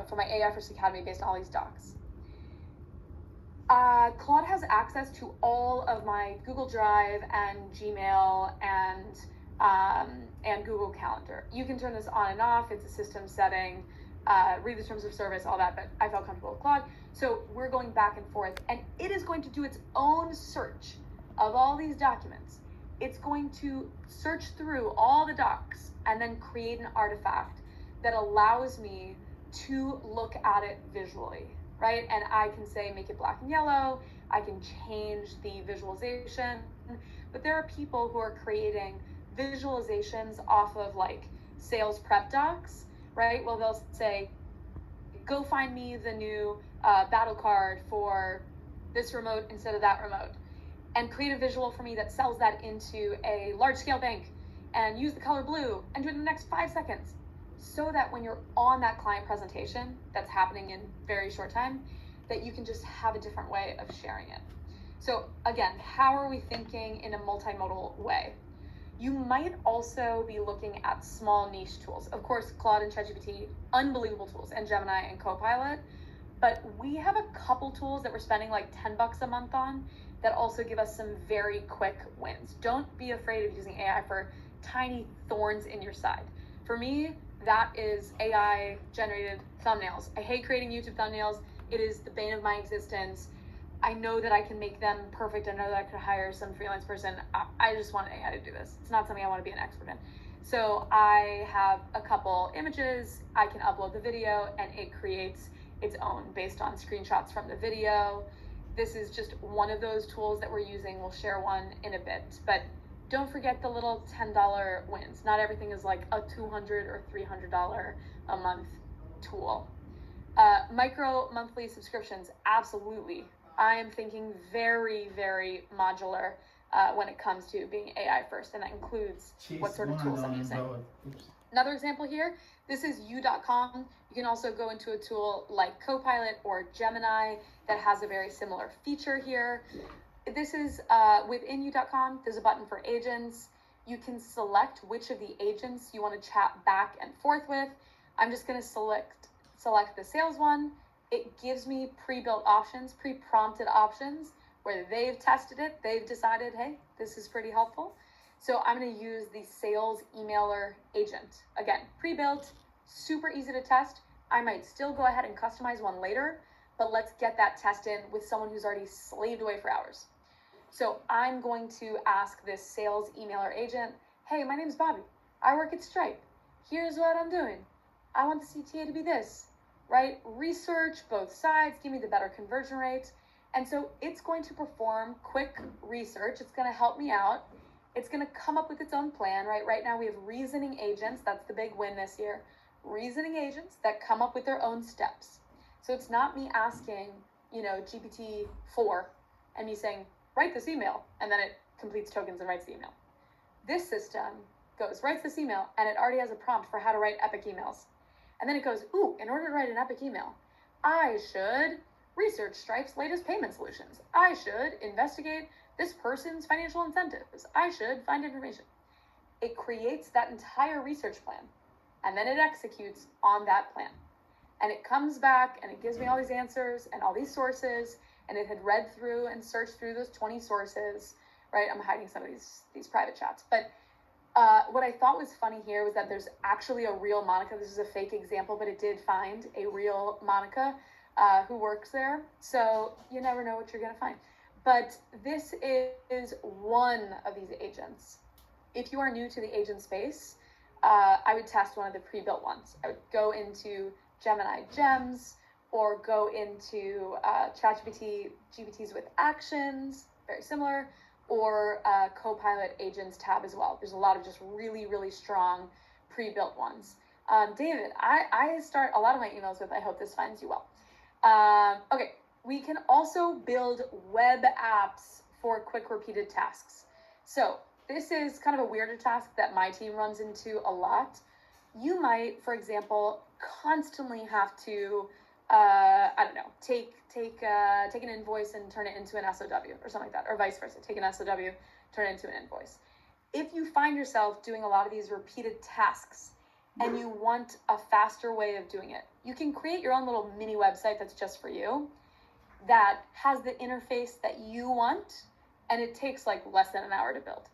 for my AI First Academy based on all these docs. Claude has access to all of my Google Drive and Gmail and Google Calendar. You can turn this on and off. It's a system setting. Read the terms of service, all that, but I felt comfortable with Claude. So we're going back and forth, and it is going to do its own search of all these documents. It's going to search through all the docs and then create an artifact that allows me to look at it visually, right? And I can say, make it black and yellow. I can change the visualization, but there are people who are creating visualizations off of like sales prep docs, right? Well, they'll say, go find me the new battle card for this remote instead of that remote, and create a visual for me that sells that into a large scale bank, and use the color blue and do it in the next 5 seconds, so that when you're on that client presentation that's happening in very short time, that you can just have a different way of sharing it. So again, how are we thinking in a multimodal way? You might also be looking at small niche tools. Of course, Claude and ChatGPT, unbelievable tools, and Gemini and Copilot, but we have a couple tools that we're spending like $10 a month on that also give us some very quick wins. Don't be afraid of using AI for tiny thorns in your side. For me, that is AI generated thumbnails. I hate creating YouTube thumbnails. It is the bane of my existence. I know that I can make them perfect. I know that I could hire some freelance person. I just want AI to do this. It's not something I want to be an expert in. So I have a couple images. I can upload the video and it creates its own based on screenshots from the video. This is just one of those tools that we're using. We'll share one in a bit, but don't forget the little $10 wins. Not everything is like a $200 or $300 a month tool. Micro monthly subscriptions, absolutely. I am thinking very, very modular when it comes to being AI first, and that includes what sort of tools I'm using. Another example here, this is U.com. You can also go into a tool like Copilot or Gemini that has a very similar feature here. This is within U.com, there's a button for agents. You can select which of the agents you want to chat back and forth with. I'm just going to select the sales one. It gives me pre-built options, pre-prompted options where they've tested it. They've decided, hey, this is pretty helpful. So I'm going to use the sales emailer agent. Again, pre-built, super easy to test. I might still go ahead and customize one later, but let's get that test in with someone who's already slaved away for hours. So I'm going to ask this sales emailer agent, hey, my name's Bobby. I work at Stripe. Here's what I'm doing. I want the CTA to be this, right? Research both sides, give me the better conversion rate. And so it's going to perform quick research. It's going to help me out. It's going to come up with its own plan, right? Right now we have reasoning agents. That's the big win this year. Reasoning agents that come up with their own steps. So it's not me asking, GPT-4 and me saying, write this email, and then it completes tokens and writes the email. This system writes this email, and it already has a prompt for how to write epic emails. And then it goes, in order to write an epic email, I should research Stripe's latest payment solutions. I should investigate this person's financial incentives. I should find information. It creates that entire research plan, and then it executes on that plan. And it comes back and it gives me all these answers and all these sources, and it had read through and searched through those 20 sources, right? I'm hiding some of these private chats. But what I thought was funny here was that there's actually a real Monica. This is a fake example, but it did find a real Monica who works there. So you never know what you're going to find. But this is one of these agents. If you are new to the agent space, I would test one of the pre-built ones. I would go into Gemini Gems or go into ChatGPT, GPTs with actions, very similar, or Copilot agents tab as well. There's a lot of just really, really strong pre-built ones. David, I start a lot of my emails with, I hope this finds you well. Okay, we can also build web apps for quick repeated tasks. So this is kind of a weirder task that my team runs into a lot. You might, for example, constantly have to, take an invoice and turn it into an SOW or something like that, or vice versa. Take an SOW, turn it into an invoice. If you find yourself doing a lot of these repeated tasks, and you want a faster way of doing it, you can create your own little mini website that's just for you, that has the interface that you want, and it takes like less than an hour to build.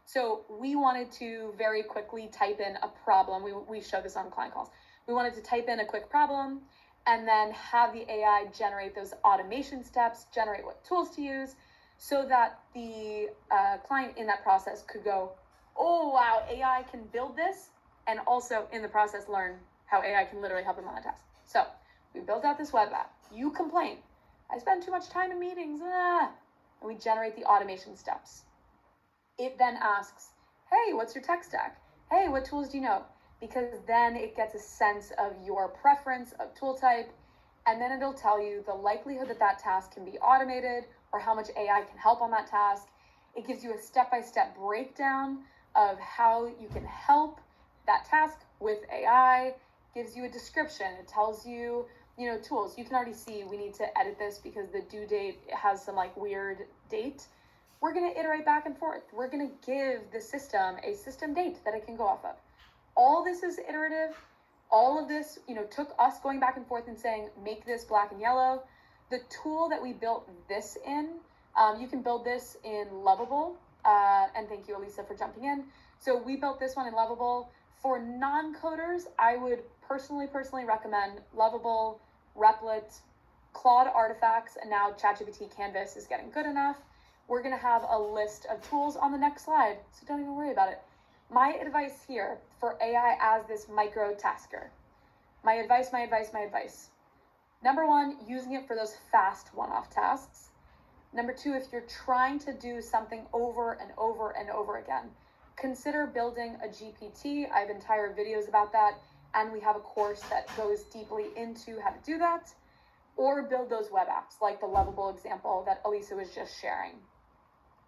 So we wanted to very quickly type in a problem. We show this on client calls. We wanted to type in a quick problem and then have the AI generate those automation steps, generate what tools to use, so that the client in that process could go, oh, wow, AI can build this, and also in the process learn how AI can literally help them on a task. So we built out this web app. You complain, I spend too much time in meetings, and we generate the automation steps. It then asks, hey, what's your tech stack? Hey, what tools do you know? Because then it gets a sense of your preference of tool type, and then it'll tell you the likelihood that that task can be automated or how much AI can help on that task. It gives you a step-by-step breakdown of how you can help that task with AI, gives you a description. It tells you, tools. You can already see we need to edit this because the due date has some like weird date. We're going to iterate back and forth. We're going to give the system a system date that it can go off of. All this is iterative. All of this, took us going back and forth and saying, make this black and yellow. The tool that we built this in, you can build this in Lovable. And thank you, Elisa, for jumping in. So we built this one in Lovable. For non-coders, I would personally recommend Lovable, Replit, Claude Artifacts, and now ChatGPT Canvas is getting good enough. We're going to have a list of tools on the next slide, so don't even worry about it. My advice here for AI as this micro tasker. My advice. Number one, using it for those fast one-off tasks. Number two, if you're trying to do something over and over and over again, consider building a GPT. I have entire videos about that, and we have a course that goes deeply into how to do that. Or build those web apps, like the Lovable example that Elisa was just sharing.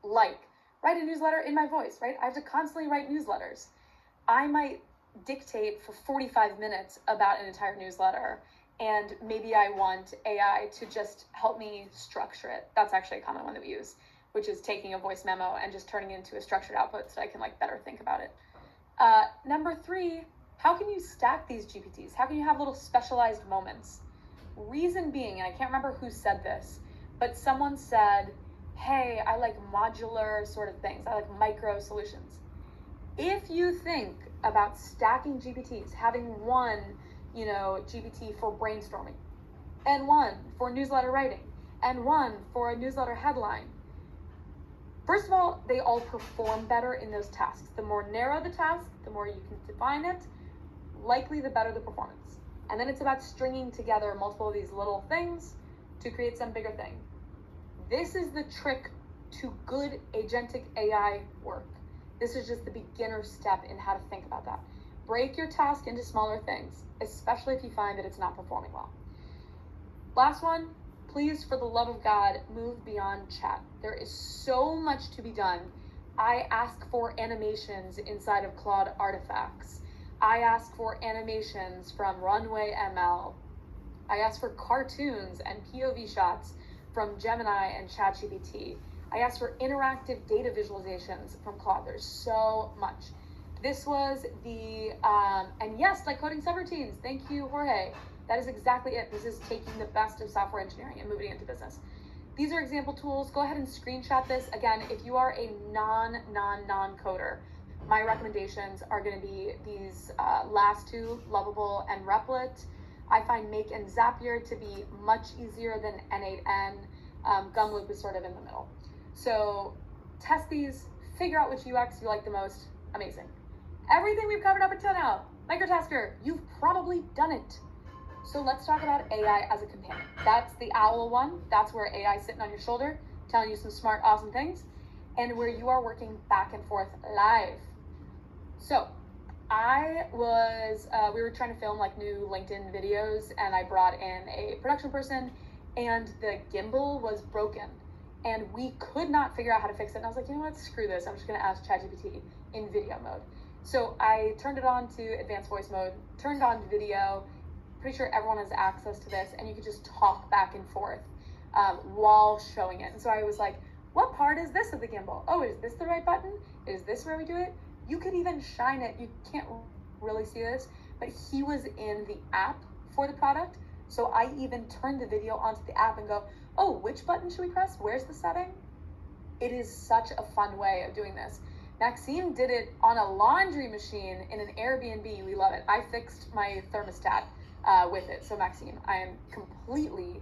Like, write a newsletter in my voice, right? I have to constantly write newsletters. I might dictate for 45 minutes about an entire newsletter, and maybe I want AI to just help me structure it. That's actually a common one that we use, which is taking a voice memo and just turning it into a structured output so I can better think about it. Number three, how can you stack these GPTs? How can you have little specialized moments? Reason being, and I can't remember who said this, but someone said, hey, I like modular sort of things. I like micro solutions. If you think about stacking GPTs, having one, GPT for brainstorming, and one for newsletter writing, and one for a newsletter headline, first of all, they all perform better in those tasks. The more narrow the task, the more you can define it, likely the better the performance. And then it's about stringing together multiple of these little things to create some bigger thing. This is the trick to good agentic AI work. This is just the beginner step in how to think about that. Break your task into smaller things, especially if you find that it's not performing well. Last one, please, for the love of God, move beyond chat. There is so much to be done. I ask for animations inside of Claude Artifacts. I ask for animations from Runway ML. I ask for cartoons and POV shots from Gemini and ChatGPT. I asked for interactive data visualizations from Claude. There's so much. This was the, and yes, like coding subroutines. Thank you, Jorge. That is exactly it. This is taking the best of software engineering and moving it into business. These are example tools. Go ahead and screenshot this. Again, if you are a non-coder, my recommendations are going to be these last two, Lovable and Replit. I find Make and Zapier to be much easier than N8N. Gumloop is sort of in the middle. So test these, figure out which UX you like the most. Amazing. Everything we've covered up until now, Microtasker, you've probably done it. So let's talk about AI as a companion. That's the OWL one. That's where AI is sitting on your shoulder, telling you some smart, awesome things, and where you are working back and forth live. So we were trying to film new LinkedIn videos, and I brought in a production person, and the gimbal was broken, and we could not figure out how to fix it. And I was like, you know what, screw this. I'm just going to ask ChatGPT in video mode. So I turned it on to advanced voice mode, turned on video. Pretty sure everyone has access to this, and you could just talk back and forth while showing it. And so I was like, what part is this of the gimbal? Oh, is this the right button? Is this where we do it? You could even shine it. You can't really see this, but he was in the app for the product. So I even turned the video onto the app and go, oh, which button should we press? Where's the setting? It is such a fun way of doing this. Maxime did it on a laundry machine in an Airbnb. We love it. I fixed my thermostat with it. So Maxime, I am completely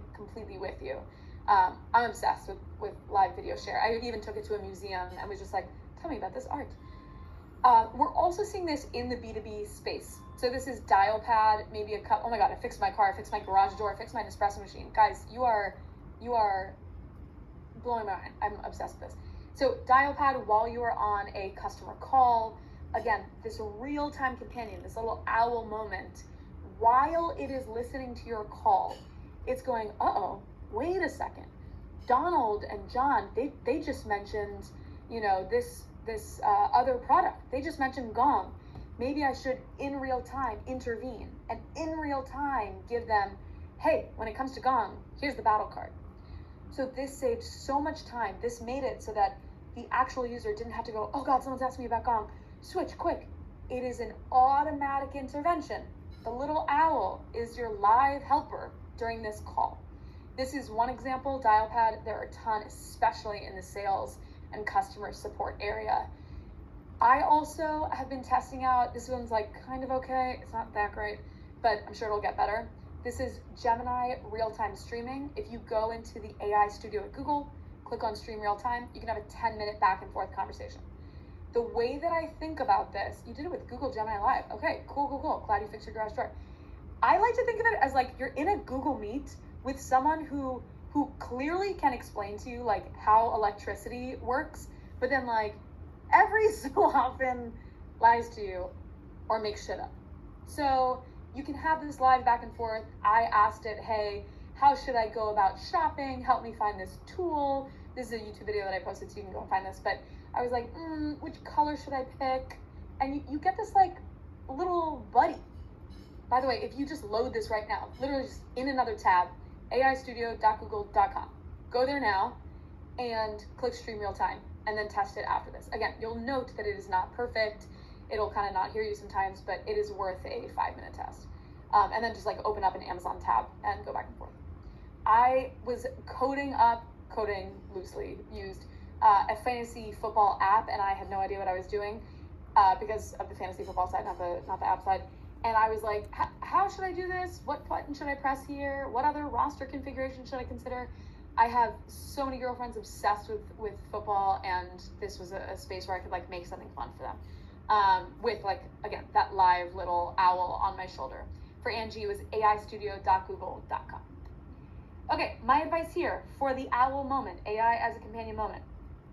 with you. I'm obsessed with live video share. I even took it to a museum and was just like, tell me about this art. We're also seeing this in the B2B space. So this is Dialpad, maybe a cup. Oh my God, I fixed my car, I fixed my garage door, I fixed my Nespresso machine. Guys, you are blowing my mind. I'm obsessed with this. So Dialpad, while you are on a customer call, again, this real-time companion, this little owl moment, while it is listening to your call, it's going, uh-oh, wait a second. Donald and John, they just mentioned, this other product. They just mentioned Gong. Maybe I should, in real time, intervene and in real time give them, hey, when it comes to Gong, here's the battle card. So this saved so much time. This made it so that the actual user didn't have to go, oh God, someone's asking me about Gong. Switch, quick. It is an automatic intervention. The little owl is your live helper during this call. This is one example, Dialpad. There are a ton, especially in the sales and customer support area. I also have been testing out, this one's like kind of okay, it's not that great, but I'm sure it'll get better. This is Gemini real-time streaming. If you go into the AI studio at Google, click on stream real-time, you can have a 10-minute back and forth conversation. The way that I think about this, you did it with Google Gemini Live. Okay, cool. Glad you fixed your garage door. I like to think of it as like you're in a Google Meet with someone who clearly can explain to you like how electricity works, but then like every so often lies to you or makes shit up. So you can have this live back and forth. I asked it, hey, how should I go about shopping? Help me find this tool. This is a YouTube video that I posted, so you can go and find this. But I was like, which color should I pick? And you get this like little buddy. By the way, if you just load this right now, literally just in another tab, aistudio.google.com. Go there now and click stream real time and then test it after this. Again, you'll note that it is not perfect. It'll kind of not hear you sometimes, but it is worth a 5-minute test. And then just like open up an Amazon tab and go back and forth. I was coding loosely used, a fantasy football app, and I had no idea what I was doing because of the fantasy football side, not the app side. And I was like, how should I do this? What button should I press here? What other roster configuration should I consider? I have so many girlfriends obsessed with football, and this was a space where I could like make something fun for them. With like, again, that live little owl on my shoulder. For Angie, it was aistudio.google.com. Okay, my advice here for the owl moment, AI as a companion moment.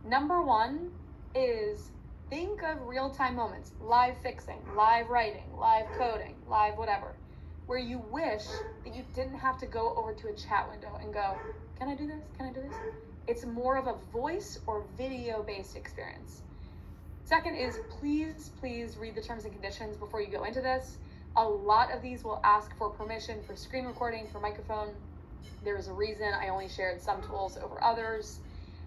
Number one is think of real-time moments, live fixing, live writing, live coding, live whatever, where you wish that you didn't have to go over to a chat window and go, can I do this? Can I do this? It's more of a voice or video-based experience. Second is please read the terms and conditions before you go into this. A lot of these will ask for permission for screen recording, for microphone. There is a reason I only shared some tools over others.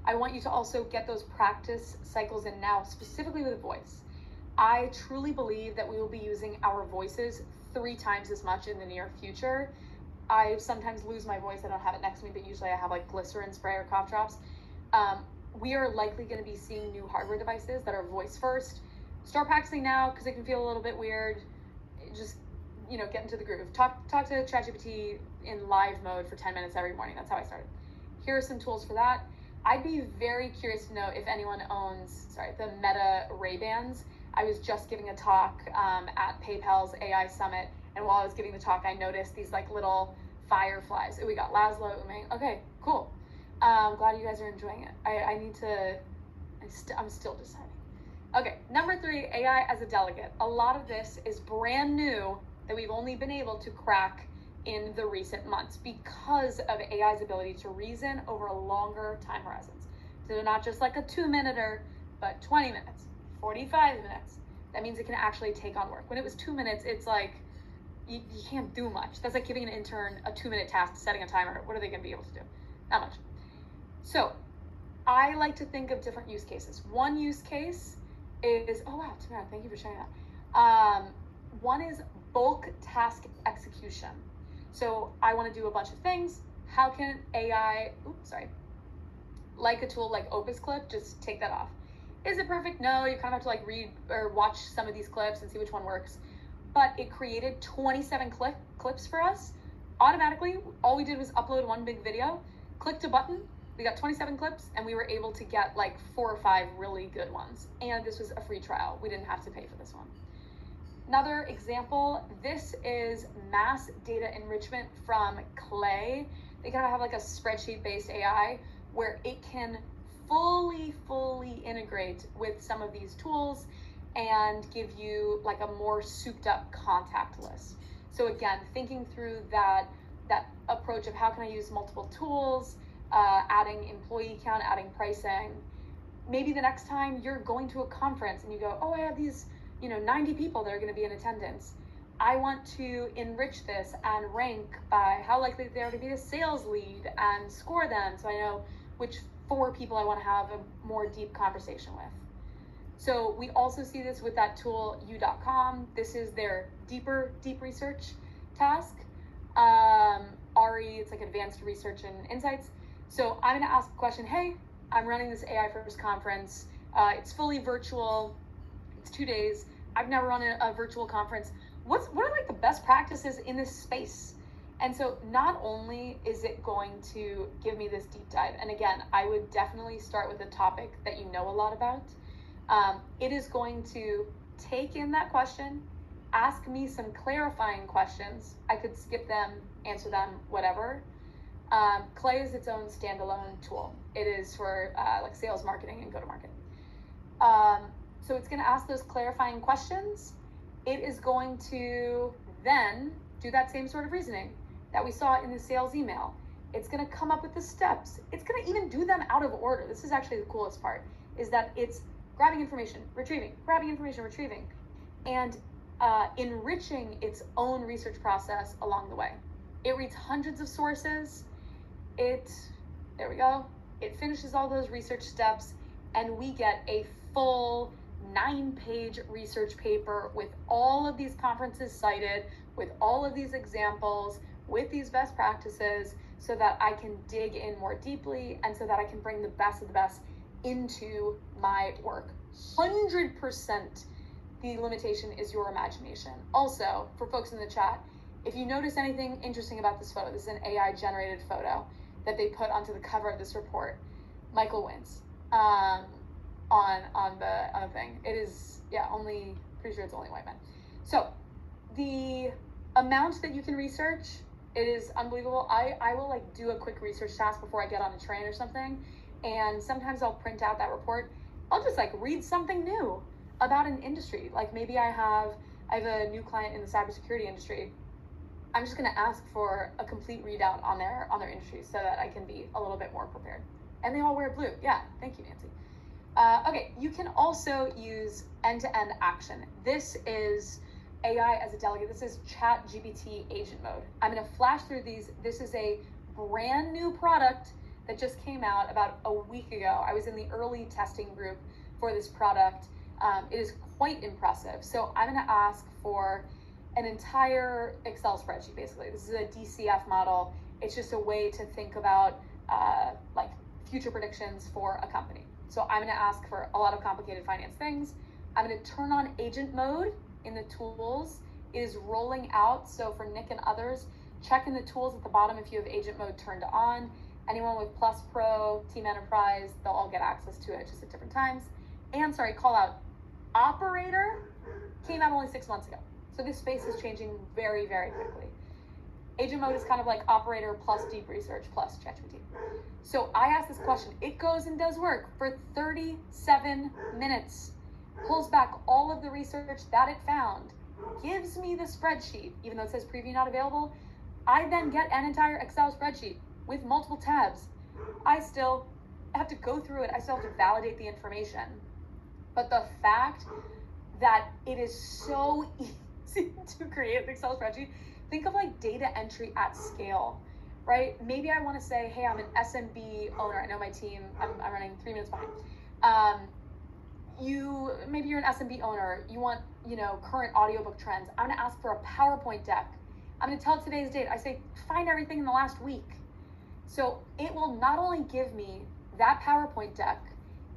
I want you to also get those practice cycles in now, specifically with voice. I truly believe that we will be using our voices 3 times as much in the near future. I sometimes lose my voice. I don't have it next to me, but usually I have like glycerin spray or cough drops. We are likely going to be seeing new hardware devices that are voice first. Start practicing now because it can feel a little bit weird. Just, get into the groove. Talk to ChatGPT in live mode for 10 minutes every morning. That's how I started. Here are some tools for that. I'd be very curious to know if anyone owns, the Meta Ray-Bans. I was just giving a talk at PayPal's AI Summit, and while I was giving the talk, I noticed these like little fireflies. We got Laszlo, Umang. Okay, cool. Glad you guys are enjoying it. I'm still deciding. Okay, number 3, AI as a delegate. A lot of this is brand new that we've only been able to crack in the recent months because of AI's ability to reason over longer time horizons. So they're not just like a 2-minute, but 20 minutes, 45 minutes. That means it can actually take on work. When it was 2 minutes, it's like, you can't do much. That's like giving an intern a 2-minute task, setting a timer. What are they gonna be able to do? Not much. So I like to think of different use cases. One use case is, oh wow, Tamara, thank you for sharing that. One is bulk task execution. So I want to do a bunch of things. How can AI, like a tool like Opus Clip, just take that off? Is it perfect? No, you kind of have to like read or watch some of these clips and see which one works. But it created 27 clips for us automatically. All we did was upload one big video, clicked a button, we got 27 clips, and we were able to get like 4 or 5 really good ones. And this was a free trial. We didn't have to pay for this one. Another example, this is mass data enrichment from Clay. They kind of have like a spreadsheet-based AI where it can fully integrate with some of these tools and give you like a more souped up contact list. So again, thinking through that approach of how can I use multiple tools, adding employee count, adding pricing. Maybe the next time you're going to a conference and you go, oh, I have these 90 people that are going to be in attendance. I want to enrich this and rank by how likely they are to be a sales lead and score them so I know which 4 people I want to have a more deep conversation with. So we also see this with that tool, you.com. This is their deep research task. RE, it's like advanced research and insights. So I'm going to ask a question, hey, I'm running this AI First conference. It's fully virtual. It's 2 days. I've never run a virtual conference. What are like the best practices in this space? And so not only is it going to give me this deep dive, and again, I would definitely start with a topic that you know a lot about. It is going to take in that question, ask me some clarifying questions. I could skip them, answer them, whatever. Clay is its own standalone tool. It is for like sales, marketing, and go-to-market. So it's going to ask those clarifying questions. It is going to then do that same sort of reasoning that we saw in the sales email. It's going to come up with the steps. It's going to even do them out of order. This is actually the coolest part, is that it's grabbing information, retrieving, and enriching its own research process along the way. It reads hundreds of sources. It finishes all those research steps, and we get a full 9-page research paper with all of these conferences cited, with all of these examples, with these best practices, so that I can dig in more deeply and so that I can bring the best of the best into my work. 100% the limitation is your imagination. Also, for folks in the chat, if you notice anything interesting about this photo, this is an AI generated photo that they put onto the cover of this report. Michael wins on the thing. It is, pretty sure it's only white men. So the amount that you can research, it is unbelievable. I will like do a quick research task before I get on a train or something. And sometimes I'll print out that report. I'll just like read something new about an industry. Like maybe I have a new client in the cybersecurity industry. I'm just going to ask for a complete readout on their industry so that I can be a little bit more prepared. And they all wear blue. Yeah, thank you, Nancy. Okay, you can also use end-to-end action. This is AI as a delegate. This is ChatGPT agent mode. I'm going to flash through these. This is a brand new product that just came out about a week ago. I was in the early testing group for this product. It is quite impressive. So I'm going to ask for an entire Excel spreadsheet, basically. This is a DCF model. It's just a way to think about like future predictions for a company. So I'm going to ask for a lot of complicated finance things. I'm going to turn on agent mode in the tools. It is rolling out. So for Nick and others, check in the tools at the bottom if you have agent mode turned on. Anyone with Plus Pro, Team Enterprise, they'll all get access to it just at different times. And call out Operator came out only 6 months ago. So this space is changing very, very quickly. Agent mode is kind of like Operator plus deep research plus ChatGPT. So I asked this question. It goes and does work for 37 minutes, pulls back all of the research that it found, gives me the spreadsheet, even though it says preview not available. I then get an entire Excel spreadsheet with multiple tabs. I still have to go through it. I still have to validate the information. But the fact that it is so easy to create an Excel spreadsheet, think of like data entry at scale, right? Maybe I want to say, hey, I'm an SMB owner. I know my team, I'm running 3 minutes behind. maybe you're an SMB owner, you want, current audiobook trends. I'm going to ask for a PowerPoint deck. I'm going to tell today's date. I say, find everything in the last week. So it will not only give me that PowerPoint deck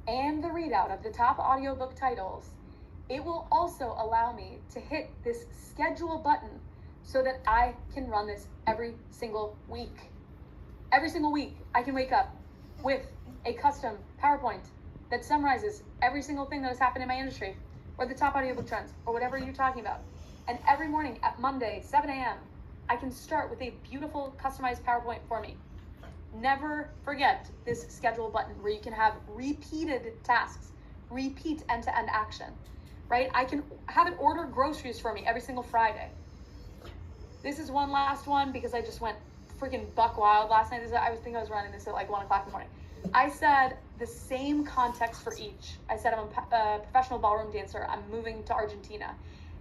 and the readout of the top audiobook titles, it will also allow me to hit this schedule button so that I can run this every single week. Every single week, I can wake up with a custom PowerPoint that summarizes every single thing that has happened in my industry, or the top audiobook trends, or whatever you're talking about. And every morning at Monday, 7 a.m., I can start with a beautiful customized PowerPoint for me. Never forget this schedule button where you can have repeated tasks, repeat end-to-end action, right? I can have it order groceries for me every single Friday. This is one last one because I just went freaking buck wild last night. I was running this at like 1 o'clock in the morning. I said the same context for each. I said, I'm a professional ballroom dancer. I'm moving to Argentina.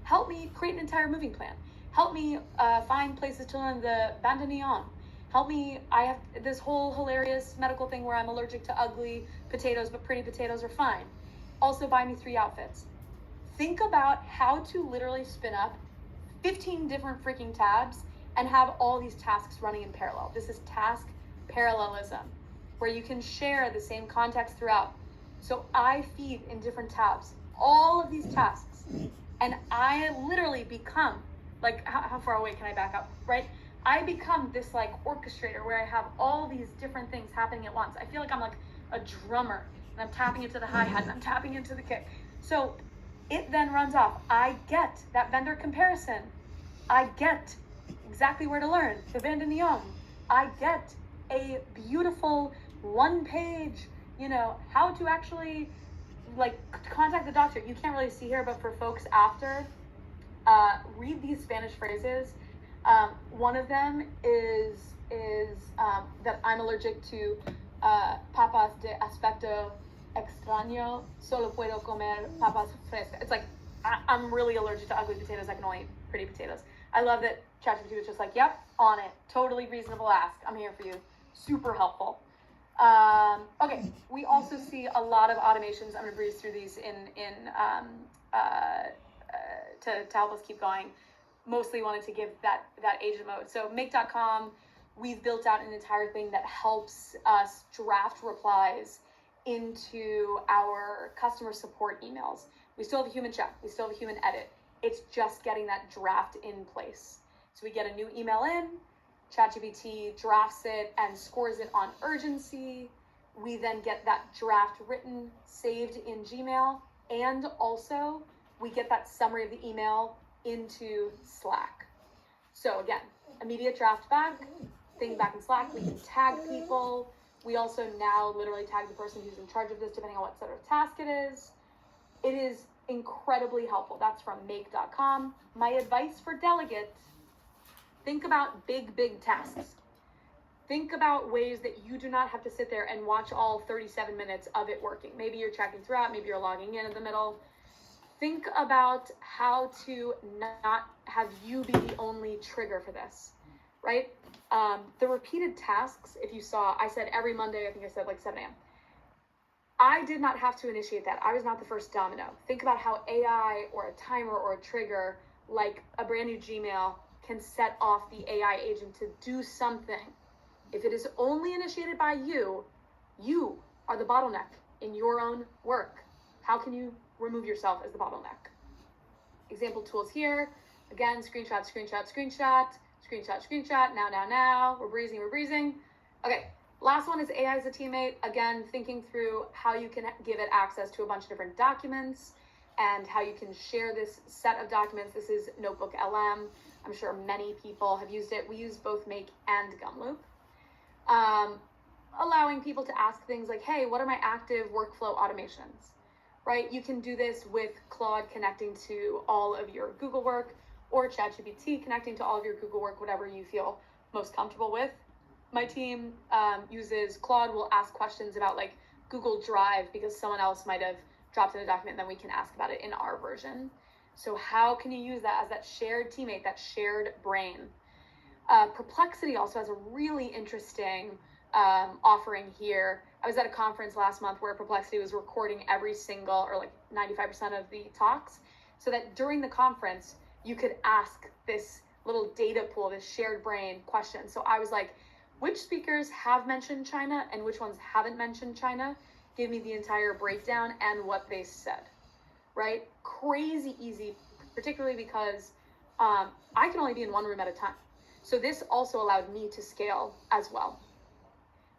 Help me create an entire moving plan. Help me find places to learn the bandoneon. Help me, I have this whole hilarious medical thing where I'm allergic to ugly potatoes, but pretty potatoes are fine. Also buy me 3 outfits. Think about how to literally spin up 15 different freaking tabs and have all these tasks running in parallel. This is task parallelism, where you can share the same context throughout. So I feed in different tabs all of these tasks, and I literally become, like, how far away can I back up, right? I become this like orchestrator where I have all these different things happening at once. I feel like I'm like a drummer, and I'm tapping into the hi-hat and I'm tapping into the kick. So it then runs off. I get that vendor comparison. I get exactly where to learn the bandoneon. I get a beautiful 1-page, how to actually like contact the doctor. You can't really see here, but for folks after, read these Spanish phrases. One of them is that I'm allergic to papas de aspecto extraño, solo puedo comer papas frescas. It's like, I'm really allergic to ugly potatoes. I can only eat pretty potatoes. I love that ChatGPT was just like, yep, on it. Totally reasonable ask. I'm here for you. Super helpful. Okay, we also see a lot of automations. I'm going to breeze through these to help us keep going. Mostly wanted to give that agent mode. So make.com, we've built out an entire thing that helps us draft replies into our customer support emails. We still have a human check. We still have a human edit. It's just getting that draft in place. So we get a new email in, ChatGPT drafts it and scores it on urgency. We then get that draft written, saved in Gmail, and also we get that summary of the email into Slack. So again, immediate draft back, thing back in Slack. We can tag people. We also now literally tag the person who's in charge of this, depending on what sort of task it is. It is incredibly helpful. That's from make.com. My advice for delegates, think about big tasks. Think about ways that you do not have to sit there and watch all 37 minutes of it working. Maybe you're checking throughout, maybe you're logging in the middle. Think about how to not have you be the only trigger for this, right? The repeated tasks, if you saw, I said every Monday, I think I said like 7 a.m. I did not have to initiate that. I was not the first domino. Think about how AI or a timer or a trigger, like a brand new Gmail, can set off the AI agent to do something. If it is only initiated by you, you are the bottleneck in your own work. How can you remove yourself as the bottleneck? Example tools here. Again, screenshot. Now. We're breezing. Okay, last one is AI as a teammate. Again, thinking through how you can give it access to a bunch of different documents and how you can share this set of documents. This is Notebook LM. I'm sure many people have used it. We use both Make and Gumloop. Allowing people to ask things like, hey, what are my active workflow automations? Right? You can do this with Claude connecting to all of your Google work, or ChatGPT connecting to all of your Google work, whatever you feel most comfortable with. My team uses Claude. We'll ask questions about like Google Drive because someone else might have dropped in a document, and then we can ask about it in our version. So how can you use that as that shared teammate, that shared brain? Perplexity also has a really interesting offering here. I was at a conference last month where Perplexity was recording every single, or like 95% of the talks, so that during the conference, you could ask this little data pool, this shared brain question. So I was like, which speakers have mentioned China and which ones haven't mentioned China? Give me the entire breakdown and what they said, right? Crazy easy, particularly because I can only be in one room at a time. So this also allowed me to scale as well.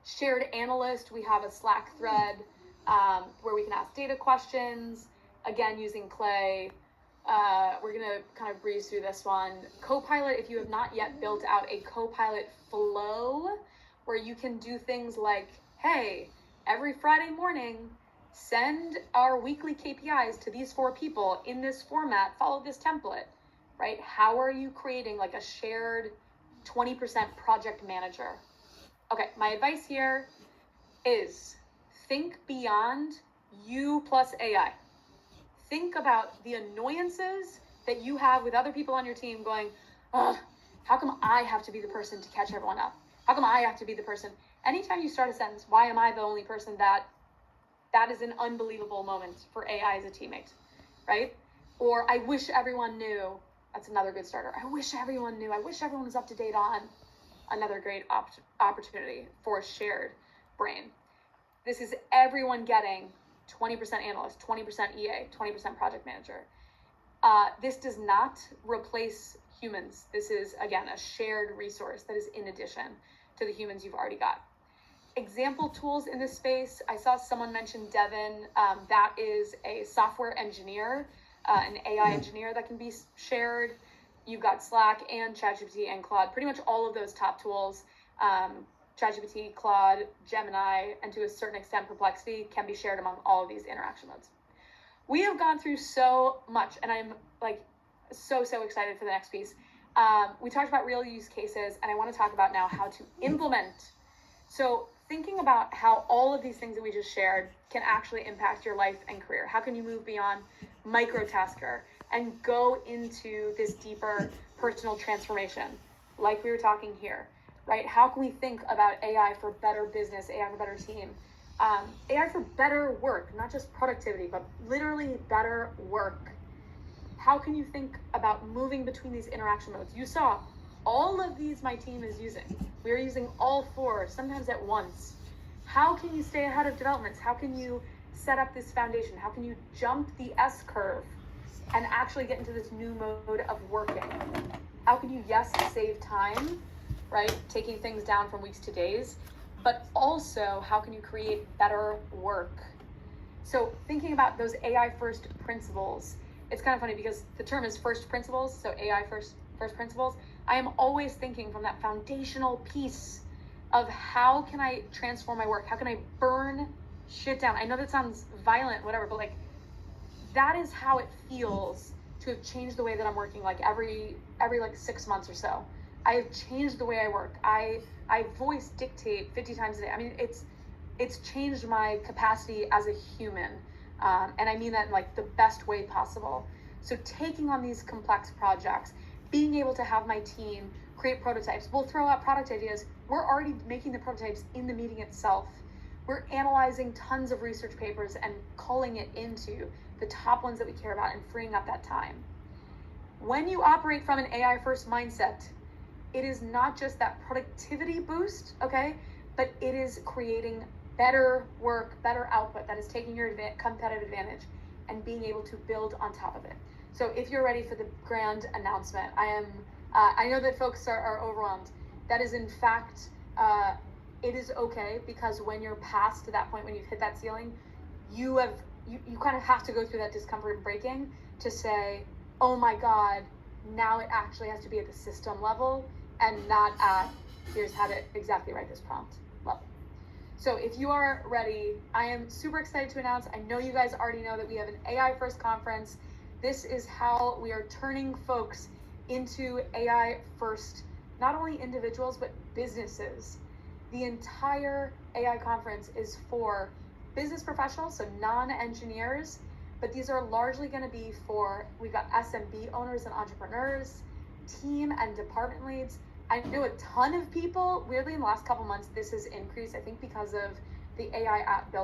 Shared analyst, we have a Slack thread where we can ask data questions, again, using Clay. We're gonna kind of breeze through this one. Copilot, if you have not yet built out a Copilot flow where you can do things like, hey, every Friday morning, send our weekly KPIs to these 4 people in this format, follow this template, right? How are you creating like a shared 20% project manager? Okay, my advice here is think beyond you plus AI. Think about the annoyances that you have with other people on your team going, ugh, how come I have to be the person to catch everyone up? How come I have to be the person? Anytime you start a sentence, why am I the only person that is an unbelievable moment for AI as a teammate, right? Or I wish everyone knew, that's another good starter. I wish everyone knew, I wish everyone was up to date on, another great opportunity for shared brain. This is everyone getting 20% analyst, 20% EA, 20% project manager. This does not replace humans. This is, again, a shared resource that is in addition to the humans you've already got. Example tools in this space, I saw someone mention Devin. That is a software engineer, an AI engineer that can be shared. You've got Slack and ChatGPT and Claude, pretty much all of those top tools. ChatGPT, Claude, Gemini, and to a certain extent Perplexity can be shared among all of these interaction modes. We have gone through so much, and I'm like so excited for the next piece. We talked about real use cases, and I want to talk about now how to implement. So thinking about how all of these things that we just shared can actually impact your life and career. How can you move beyond microtasker and go into this deeper personal transformation, like we were talking here, right? How can we think about AI for better business, AI for better team, AI for better work, not just productivity, but literally better work? How can you think about moving between these interaction modes? You saw all of these my team is using. We are using all 4, sometimes at once. How can you stay ahead of developments? How can you set up this foundation? How can you jump the S curve and actually get into this new mode of working? How can you, yes, save time, right? Taking things down from weeks to days, but also how can you create better work? So thinking about those AI first principles, it's kind of funny because the term is first principles, so AI first principles. I am always thinking from that foundational piece of how can I transform my work? How can I burn shit down? I know that sounds violent, whatever, but like that is how it feels to have changed the way that I'm working like every like 6 months or so. I have changed the way I work. I voice dictate 50 times a day. I mean, it's changed my capacity as a human. And I mean that in like the best way possible. So taking on these complex projects, being able to have my team create prototypes. We'll throw out product ideas. We're already making the prototypes in the meeting itself. We're analyzing tons of research papers and culling it into the top ones that we care about and freeing up that time. When you operate from an AI first mindset, it is not just that productivity boost, okay? But it is creating better work, better output that is taking your competitive advantage and being able to build on top of it. So if you're ready for the grand announcement, I know that folks are overwhelmed. That is in fact, it is okay, because when you're past to that point, when you've hit that ceiling, you kind of have to go through that discomfort and breaking to say, oh my God, now it actually has to be at the system level and not at, here's how to exactly write this prompt level. So if you are ready, I am super excited to announce, I know you guys already know that we have an AI First conference. This is how we are turning folks into AI First, not only individuals, but businesses. The entire AI conference is for business professionals, so non-engineers, but these are largely going to be for, we've got SMB owners and entrepreneurs, team and department leads, I know a ton of people, weirdly in the last couple months, this has increased, I think because of the AI app built